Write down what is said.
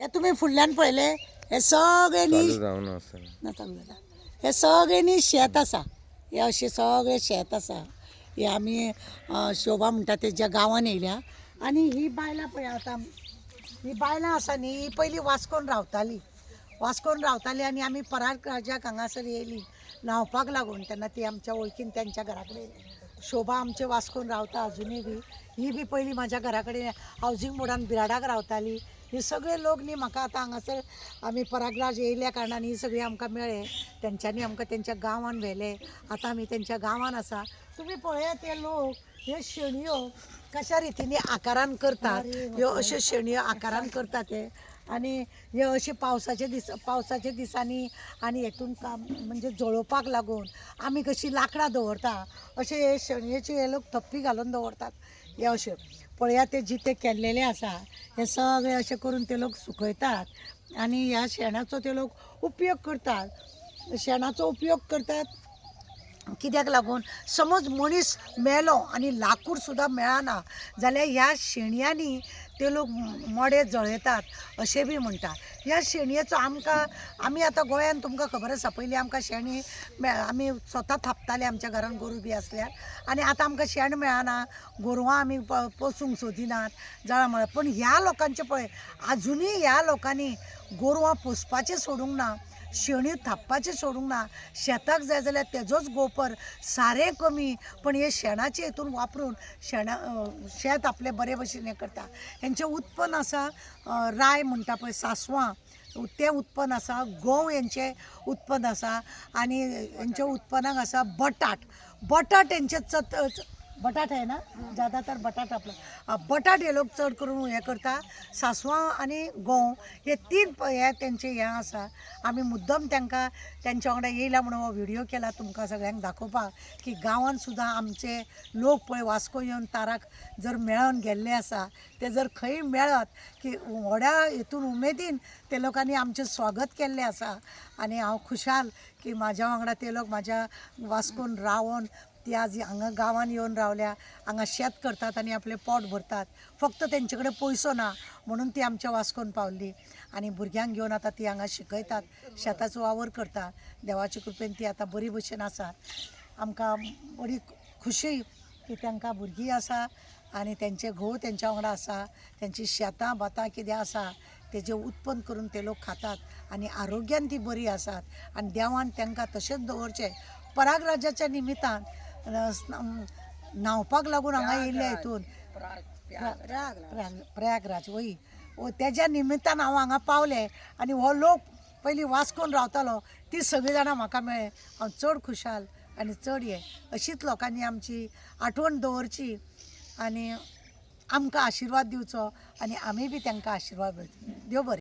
हे तुम्ही फुडल्यान पळयले हे सगळे हे सगळे शेत आसा हे अशें सगळे शेत आसा हे आमी शोभा म्हणटा तेज्या गांवान येयल्या आनी ही बायलां पळय आतां ही बायलां आसा न्ही ही पयलीं वास्कोन रावताली आनी आमी पराग राजाक हांगासर येयलीं न्हांवपाक लागून तेन्ना ती आमच्या वळखीन तेंच्या घरा कडेन शोभा आमचे वास्कोन रावता अजुनूय बी ही बी पयलीं म्हाज्या घरा कडेन हावजींग बोर्डान बिराडाक रावताली हे सगळे लोक न्ही म्हाका आतां हांगासर आमी परागराज येयल्या कारणान ही सगळीं आमकां मेळ्ळे तेंच्यांनी आमकां तेंच्या गांवान व्हेले आतां आमी तेंच्या गांवान आसा तुम्ही पळयात ते लोक हे शेणयो कशा रितीने आकारान करतात ह्यो अश्यो शेणयो आकारान करतात ते आनी हे अशे पावसाच्या दिसांनी आनी हेतून काम म्हणजे जळोवपाक लागून आमी कशी लाकडां दवरता अशे हे शेणयेचे हे लोक थप्पी घालून दवरतात हे अशे पळया ते जिते केल्लेले आसा हे सगळे अशे करून ते लोक सुकयतात आनी ह्या शेणाचो ते लोक उपयोग करतात शेणाचो उपयोग करतात कित्याक लागून समज मनीस मेलो आनी लाकूड सुद्दां मेळना जाल्यार ह्या शेणयांनी ते लोक मडे जळयतात अशें बी म्हणटा ह्या शेणयेचो आमी आतां गोंयान तुमकां खबर आसा पयलीं आमकां शेणी आमी स्वता थापताले आमच्या घरान गोरू बी आसल्यार आनी आतां आमकां शेण मेळना गोरवां आमी पोसूंक सोदिनात जळा म्हळ्यार पण ह्या लोकांचें पळय आजुनूय ह्या लोकांनी गोरवां पोसपाचें सोडूंक ना शेणी थापपाचें सोडूंक ना शेताक जाय जाल्यार तेजोच गोपर सारें कमी पण हे शेणाचे हितून वापरून शेत आपलें बरे भशेन हें करता हेंचें उत्पन्न आसा राय म्हणटा पळय सासवां तें उत्पन्न आसा गंव हेंचें उत्पन्न आसा आनी हेंच्या उत्पन्नाक आसा बटाट हेंचे बटाट आहे ना ज्यादातर बटाट आपलं बटाट हे लोक चड करून हें करता सासवां आनी गंव हे तीन हे तेंचे हें आसा आमी मुद्दम तेंच्या वांगडा येयला म्हणून हो व्हिडियो केला तुमकां सगळ्यांक दाखोवपाक की गांवान सुद्दां आमचे लोक पळय वास्को येवन ताराक जर मेळोन गेल्ले आसा ते जर खंय मेळत की व्हड्या हितून उमेदीन ते लोकांनी आमचें स्वागत केल्लें आसा आनी हांव खुशाल की म्हाज्या वांगडा ते लोक म्हाज्या वास्कोन रावोन ती आज हांगा गांवान येवन रावल्या हांगा शेत करतात आनी आपलें पोट भरतात फक्त तेंचे कडेन पयसो ना म्हणून ती आमच्या वास्कोन पावल्ली आनी भुरग्यांक घेवन आतां ती हांगा शिकयतात शेताचो वावर करता देवाचे कृपेन ती आतां बरी भशेन आसा आमकां बरी खुशी की तांकां भुरगीं आसा आनी तेंचे घोव तेंच्या वांगडा आसा तेंची शेतां भातां कितें आसा तेजें उत्पन्न करून ते लोक खातात आनी आरोग्यान ती बरी आसात आनी देवान तांकां तशेंच दवरचें पराग राजाच्या निमितान न्हांवपाक लागून हांगा येयल्ल्या हितून प्रयागराज वय तेज्या निमितान हांव हांगा पावलें आनी हो लोक पयलीं वास्कोन रावतालो ती सगळीं जाणां म्हाका मेळ्ळे हांव चड खुशाल आनी चड हें अशीच लोकांनी आमची आठवण दवरची आनी आमकां आशिर्वाद दिवचो आनी आमी बी तांकां आशिर्वाद देव बरें